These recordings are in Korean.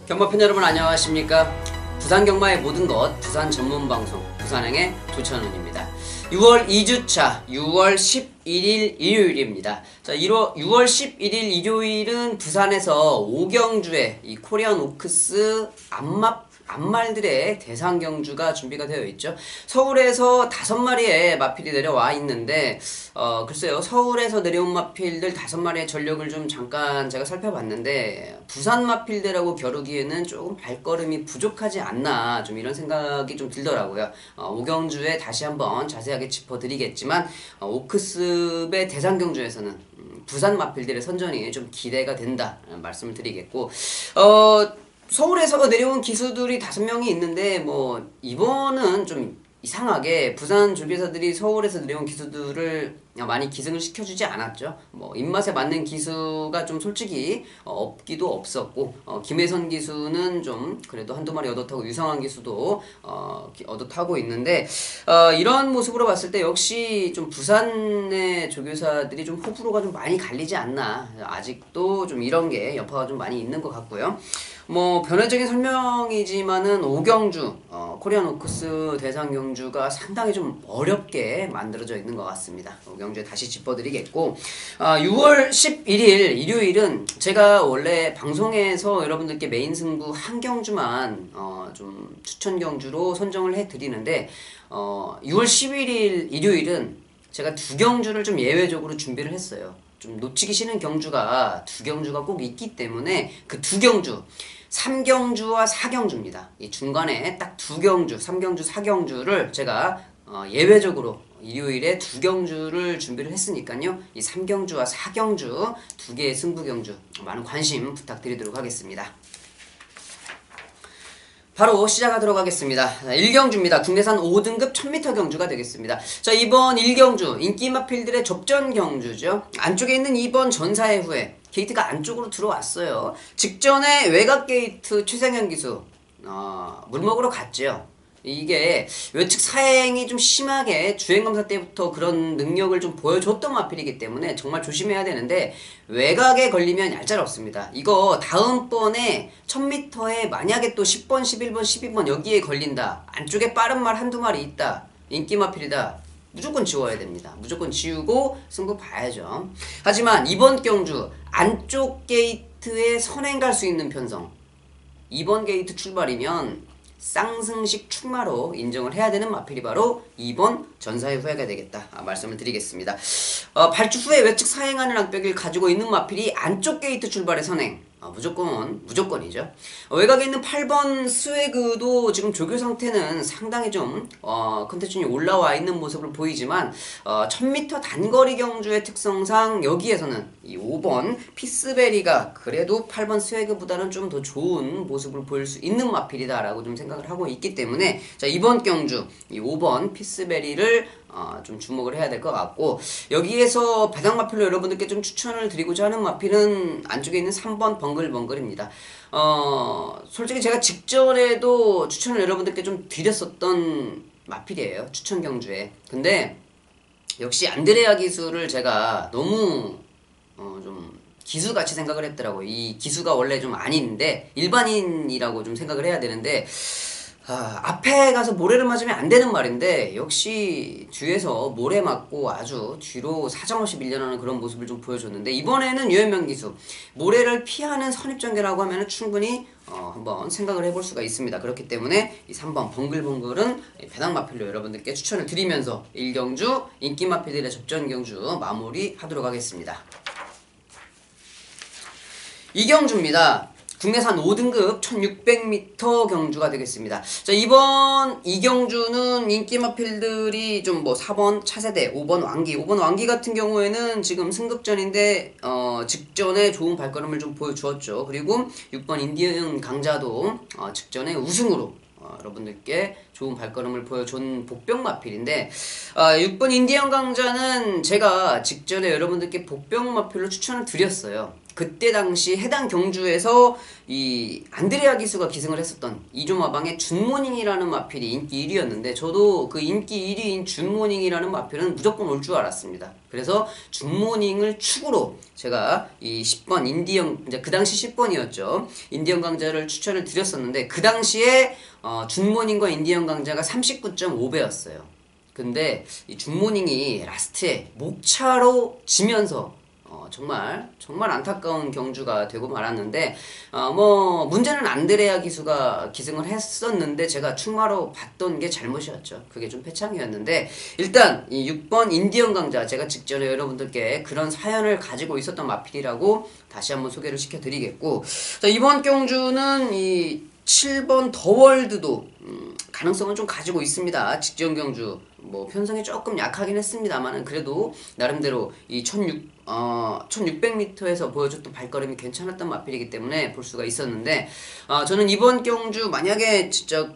경마팬 여러분 안녕하십니까? 부산 경마의 모든 것 부산 전문 방송 부산행의 조찬훈입니다. 6월 2주차 6월 11일 일요일입니다. 자, 6월 11일 일요일은 부산에서 오경주의 이 코리안 오크스 암말들의 대상 경주가 준비가 되어 있죠. 서울에서 5마리의 마필이 내려와 있는데 글쎄요, 서울에서 내려온 마필들 5마리의 전력을 좀 잠깐 제가 살펴봤는데 부산 마필들하고 겨루기에는 조금 발걸음이 부족하지 않나, 좀 이런 생각이 좀 들더라고요. 오경주에 다시 한번 자세하게 짚어드리겠지만 오크스의 대상 경주에서는 부산 마필들의 선전이 좀 기대가 된다 말씀을 드리겠고, 서울에서 내려온 기수들이 5명이 있는데 이번은 좀 이상하게 부산 조교사들이 서울에서 내려온 기수들을 많이 기승을 시켜주지 않았죠. 입맛에 맞는 기수가 좀 솔직히 없기도 없었고, 김혜선 기수는 좀 그래도 한두 마리 얻어타고 유성환 기수도 얻어타고 있는데, 이런 모습으로 봤을 때 역시 좀 부산의 조교사들이 좀 호불호가 좀 많이 갈리지 않나, 아직도 좀 이런 게 여파가 좀 많이 있는 것 같고요. 변화적인 설명이지만은 오경주, 코리안 오크스 대상 경주가 상당히 좀 어렵게 만들어져 있는 것 같습니다. 오경주에 다시 짚어드리겠고, 6월 11일 일요일은 제가 원래 방송에서 여러분들께 메인 승부 한 경주만 좀 추천 경주로 선정을 해드리는데, 6월 11일 일요일은 제가 2경주를 좀 예외적으로 준비를 했어요. 좀 놓치기 싫은 경주가 2경주가 꼭 있기 때문에 그 2경주, 3경주와 4경주입니다. 이 중간에 딱 2경주, 3경주, 4경주를 제가 예외적으로 일요일에 2경주를 준비를 했으니까요. 이 3경주와 4경주 2개의 승부 경주 많은 관심 부탁드리도록 하겠습니다. 바로 시작하도록 하겠습니다. 1경주입니다. 국내산 5등급 1000m 경주가 되겠습니다. 자, 이번 1경주 인기마필들의 접전 경주죠. 안쪽에 있는 2번 전사의 후에 게이트가 안쪽으로 들어왔어요. 직전에 외곽 게이트 최상현 기수 물 먹으러 갔죠. 이게 외측 사행이 좀 심하게 주행검사 때부터 그런 능력을 좀 보여줬던 마필이기 때문에 정말 조심해야 되는데, 외곽에 걸리면 얄짤없습니다. 이거 다음번에 1000m에 만약에 또 10번, 11번, 12번 여기에 걸린다, 안쪽에 빠른 말 한두 마리 있다, 인기 마필이다, 무조건 지워야 됩니다. 무조건 지우고 승부 봐야죠. 하지만 이번 경주 안쪽 게이트에 선행 갈 수 있는 편성, 이번 게이트 출발이면 쌍승식 출마로 인정을 해야 되는 마필이 바로 2번 전사의 후회가 되겠다 말씀을 드리겠습니다. 발주 후에 외측 사행하는 악벽을 가지고 있는 마필이 안쪽 게이트 출발의 선행, 무조건이죠. 외곽에 있는 8번 스웨그도 지금 조교 상태는 상당히 좀 컨디션이 올라와 있는 모습을 보이지만 1000m 단거리 경주의 특성상 여기에서는 이 5번 피스베리가 그래도 8번 스웨그보다는 좀 더 좋은 모습을 보일 수 있는 마필이다 라고 좀 생각을 하고 있기 때문에, 자, 이번 경주 이 5번 피스베리를 좀 주목을 해야 될 것 같고, 여기에서 배당 마필로 여러분들께 좀 추천을 드리고자 하는 마필은 안쪽에 있는 3번 벙글벙글입니다. 솔직히 제가 직전에도 추천을 여러분들께 좀 드렸었던 마필이에요, 추천 경주에. 근데 역시 안드레아 기수를 제가 너무 좀 기수같이 생각을 했더라고요. 이 기수가 원래 좀 아닌데 일반인이라고 좀 생각을 해야 되는데, 앞에 가서 모래를 맞으면 안 되는 말인데 역시 뒤에서 모래 맞고 아주 뒤로 사정없이 밀려나는 그런 모습을 좀 보여줬는데, 이번에는 유현명 기수 모래를 피하는 선입전개라고 하면 충분히 한번 생각을 해볼 수가 있습니다. 그렇기 때문에 이 3번 벙글벙글은 배당 마필로 여러분들께 추천을 드리면서 1경주 인기 마필들의 접전 경주 마무리하도록 하겠습니다. 2경주입니다. 국내산 5등급 1600m 경주가 되겠습니다. 자, 이번 2경주는 인기 마필들이 좀 4번 차세대, 5번 왕기 같은 경우에는 지금 승급전인데 직전에 좋은 발걸음을 좀 보여주었죠. 그리고 6번 인디언 강자도 직전에 우승으로 여러분들께 좋은 발걸음을 보여준 복병 마필인데, 6번 인디언 강자는 제가 직전에 여러분들께 복병 마필로 추천을 드렸어요. 그때 당시 해당 경주에서 이 안드레아 기수가 기승을 했었던 이조마방의 준모닝이라는 마필이 인기 1위였는데 저도 그 인기 1위인 준모닝이라는 마필은 무조건 올 줄 알았습니다. 그래서 준모닝을 축으로 제가 이 10번 인디언, 이제 그 당시 10번이었죠. 인디언 강자를 추천을 드렸었는데 그 당시에 준모닝과 인디언 강자가 39.5배였어요. 근데 이 준모닝이 라스트에 목차로 지면서 정말 안타까운 경주가 되고 말았는데 뭐 문제는 안드레아 기수가 기승을 했었는데 제가 충마로 봤던 게 잘못이었죠. 그게 좀 패창이었는데 일단 이 6번 인디언 강자 제가 직전에 여러분들께 그런 사연을 가지고 있었던 마필이라고 다시 한번 소개를 시켜드리겠고, 자, 이번 경주는 이 7번 더월드도 가능성은 좀 가지고 있습니다. 직전 경주 뭐 편성이 조금 약하긴 했습니다만은 그래도 나름대로 이 1600m에서 보여줬던 발걸음이 괜찮았던 마필이기 때문에 볼 수가 있었는데 저는 이번 경주 만약에 진짜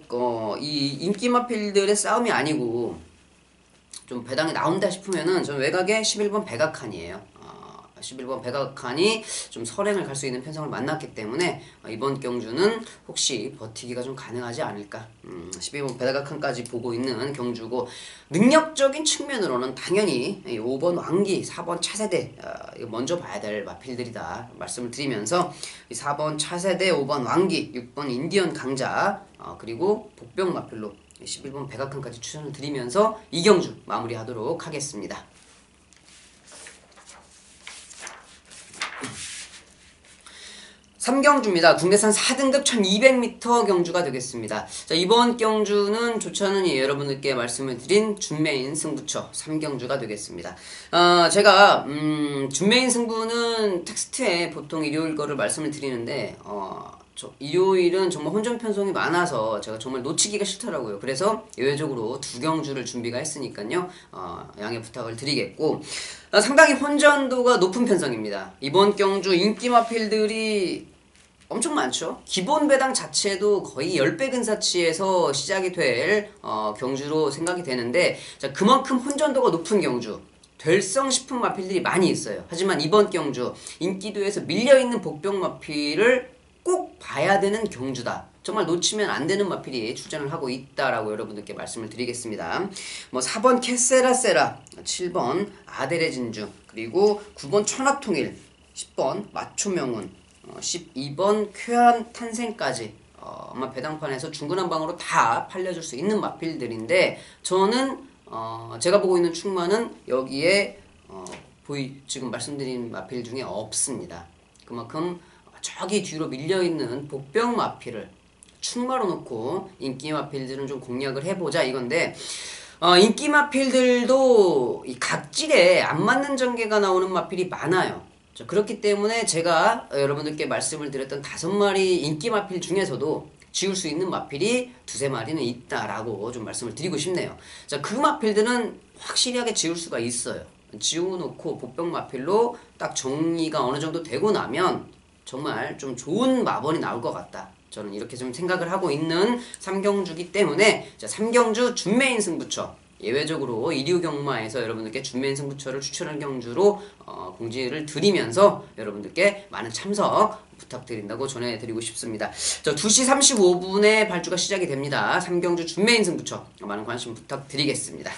이 인기 마필들의 싸움이 아니고 좀 배당이 나온다 싶으면은 저는 외곽에 11번 백악한이에요. 11번 백악한이 좀 설행을 갈 수 있는 편성을 만났기 때문에 이번 경주는 혹시 버티기가 좀 가능하지 않을까. 12번 백악한까지 보고 있는 경주고, 능력적인 측면으로는 당연히 5번 왕기, 4번 차세대 이거 먼저 봐야 될 마필들이다 말씀을 드리면서 4번 차세대, 5번 왕기, 6번 인디언 강자 그리고 복병 마필로 11번 백악한까지 추천을 드리면서 이 경주 마무리하도록 하겠습니다. 3경주입니다. 국내산 4등급 1200m 경주가 되겠습니다. 자, 이번 경주는 조천은이 여러분들께 말씀을 드린 준메인 승부처 3경주가 되겠습니다. 제가 준메인 승부는 텍스트에 보통 일요일 거를 말씀을 드리는데 일요일은 정말 혼전 편성이 많아서 제가 정말 놓치기가 싫더라고요. 그래서 예외적으로 2경주를 준비가 했으니까요. 양해 부탁을 드리겠고, 상당히 혼전도가 높은 편성입니다. 이번 경주 인기 마필들이 엄청 많죠. 기본 배당 자체도 거의 10배 근사치에서 시작이 될 경주로 생각이 되는데, 자, 그만큼 혼전도가 높은 경주, 될성 싶은 마필들이 많이 있어요. 하지만 이번 경주 인기도에서 밀려있는 복병 마필을 꼭 봐야 되는 경주다. 정말 놓치면 안 되는 마필이 출전을 하고 있다라고 여러분들께 말씀을 드리겠습니다. 뭐 4번 캐세라세라, 7번 아델의 진주, 그리고 9번 천하통일, 10번 마초명운, 12번 쾌한 탄생까지 아마 배당판에서 중구난방으로 다 팔려줄 수 있는 마필들인데, 저는 제가 보고 있는 충마는 여기에 지금 말씀드린 마필 중에 없습니다. 그만큼 저기 뒤로 밀려있는 복병 마필을 충마로 놓고 인기 마필들은 좀 공략을 해보자 이건데, 인기 마필들도 이 각질에 안 맞는 전개가 나오는 마필이 많아요. 그렇기 때문에 제가 여러분들께 말씀을 드렸던 5마리 인기 마필 중에서도 지울 수 있는 마필이 2~3마리는 있다라고 좀 말씀을 드리고 싶네요. 자, 그 마필들은 확실하게 지울 수가 있어요. 지워놓고 복병 마필로 딱 정리가 어느 정도 되고 나면 정말 좀 좋은 마번이 나올 것 같다. 저는 이렇게 좀 생각을 하고 있는 3경주기 때문에, 자, 3경주 준메인 승부처 예외적으로 이류 경마에서 여러분들께 준메인 승부처를 추천한 경주로 공지를 드리면서 여러분들께 많은 참석 부탁드린다고 전해드리고 싶습니다. 저 2시 35분에 발주가 시작이 됩니다. 3경주 준메인 승부처 많은 관심 부탁드리겠습니다.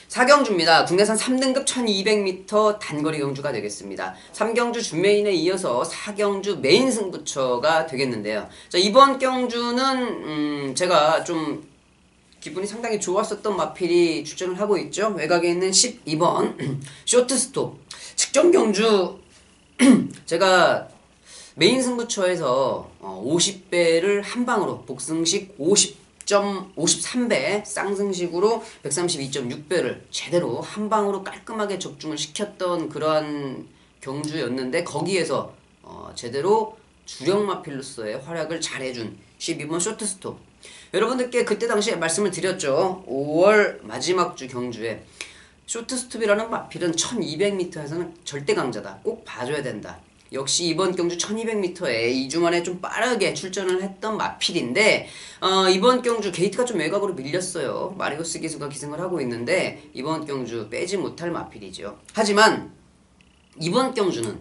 4경주입니다. 국내산 3등급 1200m 단거리 경주가 되겠습니다. 3경주 준메인에 이어서 4경주 메인 승부처가 되겠는데요. 자, 이번 경주는 제가 좀 기분이 상당히 좋았었던 마필이 출전을 하고 있죠. 외곽에 있는 12번 쇼트스톱. 직전 경주 제가 메인 승부처에서 50배를 한 방으로 복승식 53배 쌍승식으로 132.6배를 제대로 한 방으로 깔끔하게 적중을 시켰던 그러한 경주였는데, 거기에서 제대로 주력 마필로서의 활약을 잘해준 12번 쇼트스톱. 여러분들께 그때 당시에 말씀을 드렸죠. 5월 마지막 주 경주에 쇼트스톱이라는 마필은 1200m에서는 절대 강자다. 꼭 봐줘야 된다. 역시 이번 경주 1200m에 2주 만에 좀 빠르게 출전을 했던 마필인데, 이번 경주 게이트가 좀 외곽으로 밀렸어요. 마리오스 기수가 기승을 하고 있는데 이번 경주 빼지 못할 마필이죠. 하지만 이번 경주는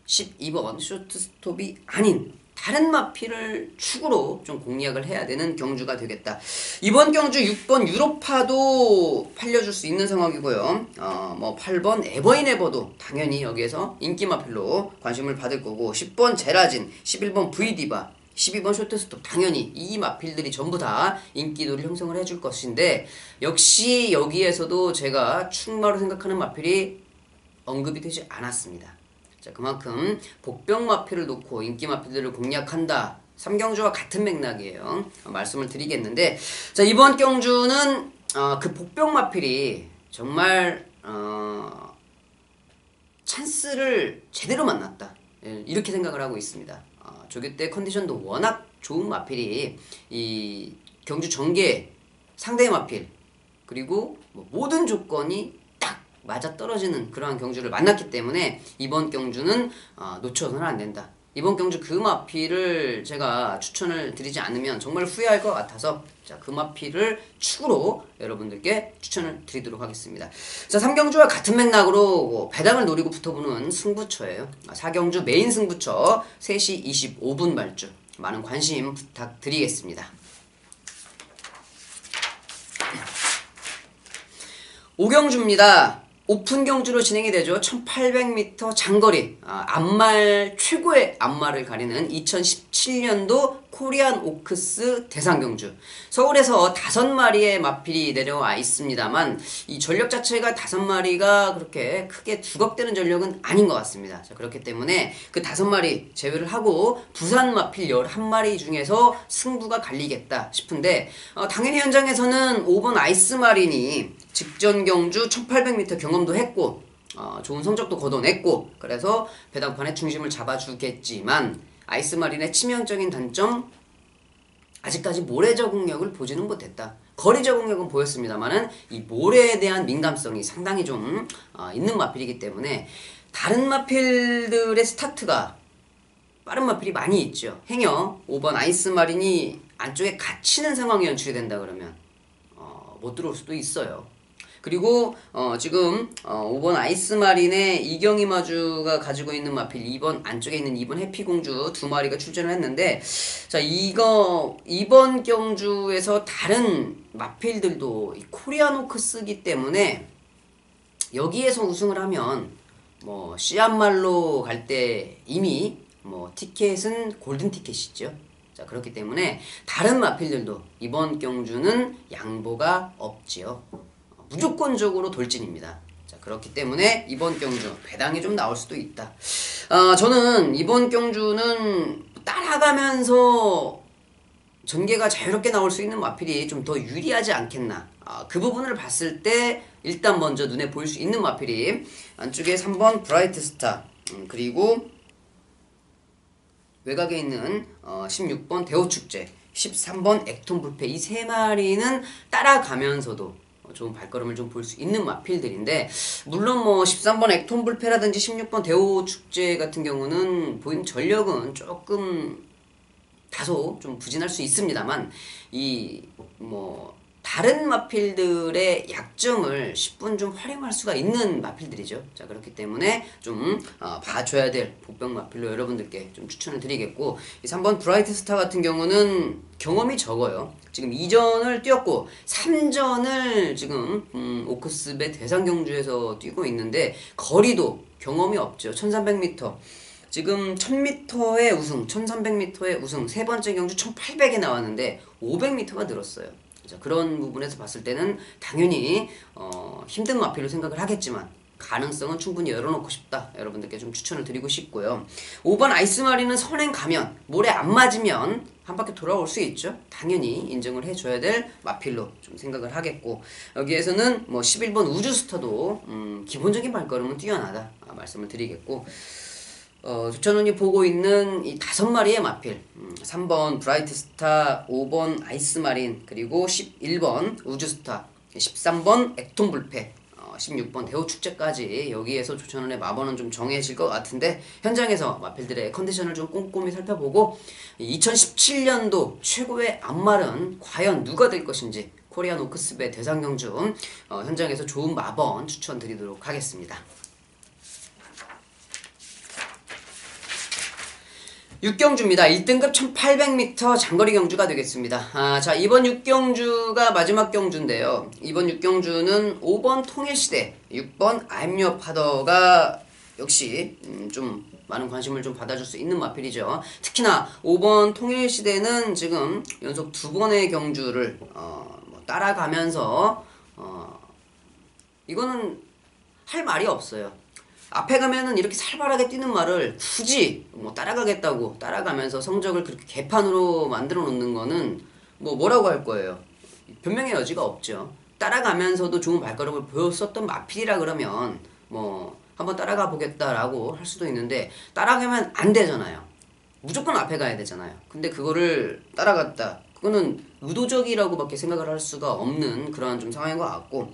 12번 쇼트스톱이 아닌 다른 마필을 축으로 좀 공략을 해야 되는 경주가 되겠다. 이번 경주 6번 유로파도 팔려줄 수 있는 상황이고요. 뭐 8번 에버인에버도 당연히 여기에서 인기 마필로 관심을 받을 거고, 10번 제라진, 11번 브이디바, 12번 쇼트스톱, 당연히 이 마필들이 전부 다 인기도를 형성을 해줄 것인데, 역시 여기에서도 제가 축마로 생각하는 마필이 언급이 되지 않았습니다. 자, 그만큼 복병 마필을 놓고 인기 마필들을 공략한다. 3경주와 같은 맥락이에요. 말씀을 드리겠는데, 자, 이번 경주는 그 복병 마필이 정말 찬스를 제대로 만났다. 이렇게 생각을 하고 있습니다. 조교 때 컨디션도 워낙 좋은 마필이 이 경주 전개 상대 마필, 그리고 뭐 모든 조건이 맞아떨어지는 그러한 경주를 만났기 때문에 이번 경주는 놓쳐서는 안 된다. 이번 경주 그 마필을 제가 추천을 드리지 않으면 정말 후회할 것 같아서, 자, 그 마필을 축으로 여러분들께 추천을 드리도록 하겠습니다. 자, 3경주와 같은 맥락으로 배당을 노리고 붙어보는 승부처예요. 4경주 메인 승부처 3시 25분 발주, 많은 관심 부탁드리겠습니다. 5경주입니다. 오픈 경주로 진행이 되죠. 1800m 장거리, 앞말 최고의 앞말을 가리는 2017년도 코리안 오크스 대상경주. 서울에서 5마리의 마필이 내려와 있습니다만 이 전력 자체가 5마리가 그렇게 크게 두각되는 전력은 아닌 것 같습니다. 자, 그렇기 때문에 그 5마리 제외를 하고 부산 마필 11마리 중에서 승부가 갈리겠다 싶은데, 당연히 현장에서는 5번 아이스마린이 직전 경주 1800m 경험도 했고 좋은 성적도 거둬냈고, 그래서 배당판의 중심을 잡아주겠지만 아이스마린의 치명적인 단점, 아직까지 모래 적응력을 보지는 못했다. 거리 적응력은 보였습니다만은 이 모래에 대한 민감성이 상당히 좀 있는 마필이기 때문에 다른 마필들의 스타트가 빠른 마필이 많이 있죠. 행여 5번 아이스마린이 안쪽에 갇히는 상황이 연출이 된다 그러면 못 들어올 수도 있어요. 그리고 지금 5번 아이스마린의 이경희 마주가 가지고 있는 마필 2번 안쪽에 있는 2번 해피공주 2마리가 출전을 했는데, 자, 이번 경주에서 다른 마필들도 코리안 오크스기 때문에 여기에서 우승을 하면 뭐 씨앗말로 갈 때 이미 뭐 티켓은 골든 티켓이죠. 자, 그렇기 때문에 다른 마필들도 이번 경주는 양보가 없지요. 무조건적으로 돌진입니다. 자, 그렇기 때문에 이번 경주 배당이 좀 나올 수도 있다. 저는 이번 경주는 따라가면서 전개가 자유롭게 나올 수 있는 마필이 좀 더 유리하지 않겠나. 그 부분을 봤을 때 일단 먼저 눈에 보일 수 있는 마필이 안쪽에 3번 브라이트 스타, 그리고 외곽에 있는 16번 대호축제, 13번 액톤 불패, 이 3마리는 따라가면서도 좋은 발걸음을 좀 볼 수 있는 마필들인데, 물론 뭐 13번 액톤 불패라든지 16번 대호 축제 같은 경우는 보인 전력은 조금 다소 좀 부진할 수 있습니다만, 이 뭐 다른 마필들의 약점을 10분 좀 활용할 수가 있는 마필들이죠. 자, 그렇기 때문에 좀 봐줘야 될 복병 마필로 여러분들께 좀 추천을 드리겠고, 이 3번 브라이트 스타 같은 경우는 경험이 적어요. 지금 2전을 뛰었고 3전을 지금 오크스배 대상 경주에서 뛰고 있는데 거리도 경험이 없죠. 1300m. 지금 1000m의 우승, 1300m의 우승, 세 번째 경주 1800에 나왔는데 500m가 늘었어요. 자, 그런 부분에서 봤을 때는 당연히 힘든 마필로 생각을 하겠지만 가능성은 충분히 열어놓고 싶다. 여러분들께 좀 추천을 드리고 싶고요. 5번 아이스마린은 선행 가면, 모래 안 맞으면 한 바퀴 돌아올 수 있죠. 당연히 인정을 해줘야 될 마필로 좀 생각을 하겠고, 여기에서는 뭐 11번 우주스타도 기본적인 발걸음은 뛰어나다 말씀을 드리겠고, 조찬원이 보고 있는 이 5마리의 마필, 3번 브라이트 스타, 5번 아이스마린, 그리고 11번 우주스타, 13번 액톤 불패, 16번 대호축제까지 여기에서 조찬원의 마번은 좀 정해질 것 같은데, 현장에서 마필들의 컨디션을 좀 꼼꼼히 살펴보고 2017년도 최고의 앞말은 과연 누가 될 것인지 코리안 오크스배 대상경주 현장에서 좋은 마번 추천드리도록 하겠습니다. 6경주입니다. 1등급 1800m 장거리 경주가 되겠습니다. 자, 이번 6경주가 마지막 경주인데요. 이번 6경주는 5번 통일시대, 6번 아임유어 파더가 역시 좀 많은 관심을 좀 받아줄 수 있는 마필이죠. 특히나 5번 통일시대는 지금 연속 2번의 경주를 따라가면서 이거는 할 말이 없어요. 앞에 가면은 이렇게 살벌하게 뛰는 말을 굳이 따라가겠다고 따라가면서 성적을 그렇게 개판으로 만들어 놓는 거는 뭐라고 할 거예요. 변명의 여지가 없죠. 따라가면서도 좋은 발걸음을 보였었던 마필이라 그러면 한번 따라가 보겠다라고 할 수도 있는데, 따라가면 안 되잖아요. 무조건 앞에 가야 되잖아요. 근데 그거를 따라갔다, 그거는 의도적이라고밖에 생각을 할 수가 없는 그런 좀 상황인 것 같고,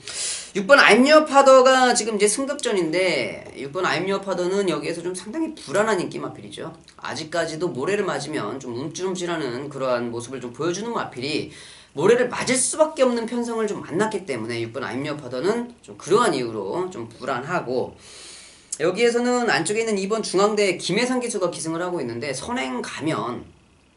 6번 아임유어 파더가 지금 이제 승급전인데, 6번 아임유어 파더는 여기에서 좀 상당히 불안한 인기 마필이죠. 아직까지도 모래를 맞으면 좀 움찔움찔하는 그러한 모습을 좀 보여주는 마필이 모래를 맞을 수밖에 없는 편성을 좀 만났기 때문에 6번 아임유어 파더는 좀 그러한 이유로 좀 불안하고, 여기에서는 안쪽에 있는 2번 중앙대 김혜선 기수가 기승을 하고 있는데, 선행 가면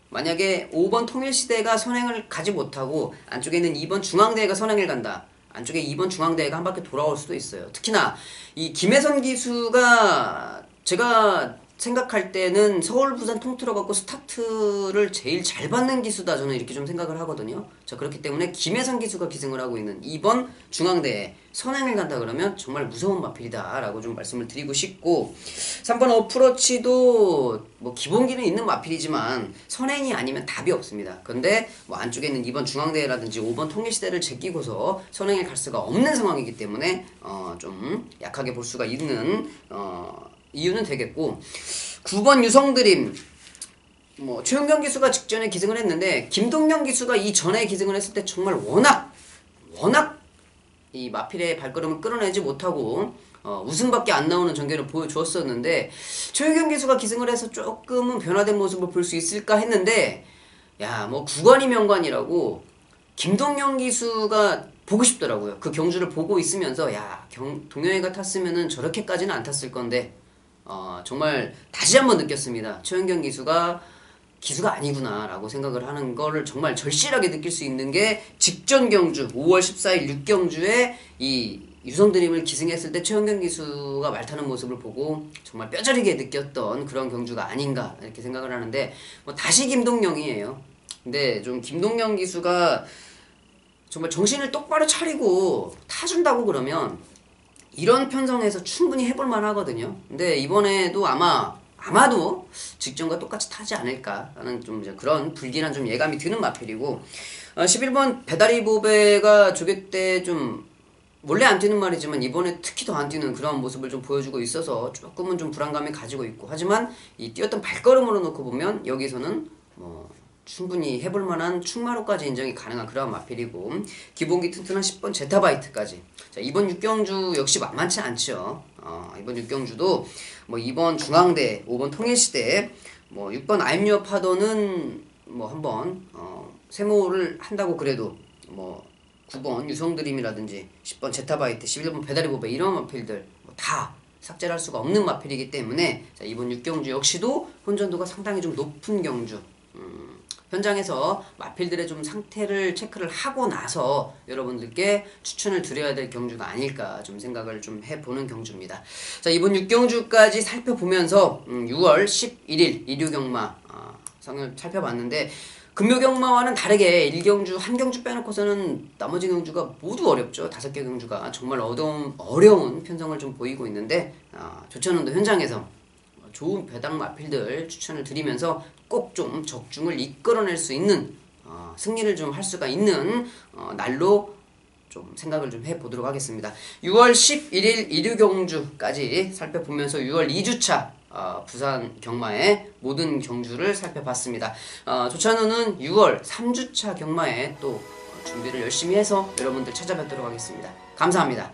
만약에 5번 통일시대가 선행을 가지 못하고 안쪽에 있는 2번 중앙대가 선행을 간다, 안쪽에 2번 중앙대가 한 바퀴 돌아올 수도 있어요. 특히나 이 김혜선 기수가 제가 생각할 때는 서울 부산 통틀어 갖고 스타트를 제일 잘 받는 기수다, 저는 이렇게 좀 생각을 하거든요. 자, 그렇기 때문에 김혜선 기수가 기승을 하고 있는 2번 중앙대에 선행을 간다 그러면 정말 무서운 마필이다 라고 좀 말씀을 드리고 싶고, 3번 어프로치도 기본기는 있는 마필이지만 선행이 아니면 답이 없습니다. 근데 안쪽에 있는 2번 중앙대라든지 5번 통일시대를 제끼고서 선행에 갈 수가 없는 상황이기 때문에 좀 약하게 볼 수가 있는 이유는 되겠고, 9번 유성드림, 최은경 기수가 직전에 기승을 했는데, 김동영 기수가 이 전에 기승을 했을 때 정말 워낙 이 마필의 발걸음을 끌어내지 못하고 웃음밖에 안 나오는 전개를 보여주었었는데, 최은경 기수가 기승을 해서 조금은 변화된 모습을 볼 수 있을까 했는데, 구관이 명관이라고 김동영 기수가 보고 싶더라고요. 그 경주를 보고 있으면서 동영이가 탔으면은 저렇게까지는 안 탔을 건데, 정말 다시 한번 느꼈습니다. 최은경 기수가 아니구나 라고 생각을 하는 거를 정말 절실하게 느낄 수 있는 게, 직전 경주 5월 14일 6경주에 이 유성드림을 기승했을 때 최은경 기수가 말 타는 모습을 보고 정말 뼈저리게 느꼈던 그런 경주가 아닌가 이렇게 생각을 하는데, 다시 김동영이에요. 근데 좀 김동영 기수가 정말 정신을 똑바로 차리고 타준다고 그러면 이런 편성에서 충분히 해볼만 하거든요. 근데 이번에도 아마도 직전과 똑같이 타지 않을까라는 좀 그런 불길한 좀 예감이 드는 마필이고, 11번 배다리 보배가 조개 때 좀 원래 안 뛰는 말이지만 이번에 특히 더 안 뛰는 그런 모습을 좀 보여주고 있어서 조금은 좀 불안감을 가지고 있고, 하지만 이 뛰었던 발걸음으로 놓고 보면 여기서는 충분히 해볼만한 충마로까지 인정이 가능한 그런 마필이고, 기본기 튼튼한 10번 제타바이트까지. 자, 이번 6경주 역시 만만치 않죠. 이번 6경주도 2번 중앙대, 5번 통일시대, 6번 아임유어 파더는 한번 세모를 한다고 그래도 9번 유성드림이라든지 10번 제타바이트, 11번 배다리보배 이런 마필들 다 삭제를 할 수가 없는 마필이기 때문에, 자, 이번 6경주 역시도 혼전도가 상당히 좀 높은 경주. 현장에서 마필들의 좀 상태를 체크를 하고 나서 여러분들께 추천을 드려야 될 경주가 아닐까 좀 생각을 좀 해보는 경주입니다. 자, 이번 6경주까지 살펴보면서 6월 11일 일요경마 상을 살펴봤는데, 금요경마와는 다르게 1경주, 한 경주 빼놓고서는 나머지 경주가 모두 어렵죠. 5개 경주가 정말 어려운 편성을 좀 보이고 있는데, 조천운도 현장에서 좋은 배당 마필들 추천을 드리면서 꼭 좀 적중을 이끌어낼 수 있는 승리를 좀 할 수가 있는 날로 좀 생각을 좀 해보도록 하겠습니다. 6월 11일 일요경주까지 살펴보면서 6월 2주차 부산 경마의 모든 경주를 살펴봤습니다. 조찬우는 6월 3주차 경마에 또 준비를 열심히 해서 여러분들 찾아뵙도록 하겠습니다. 감사합니다.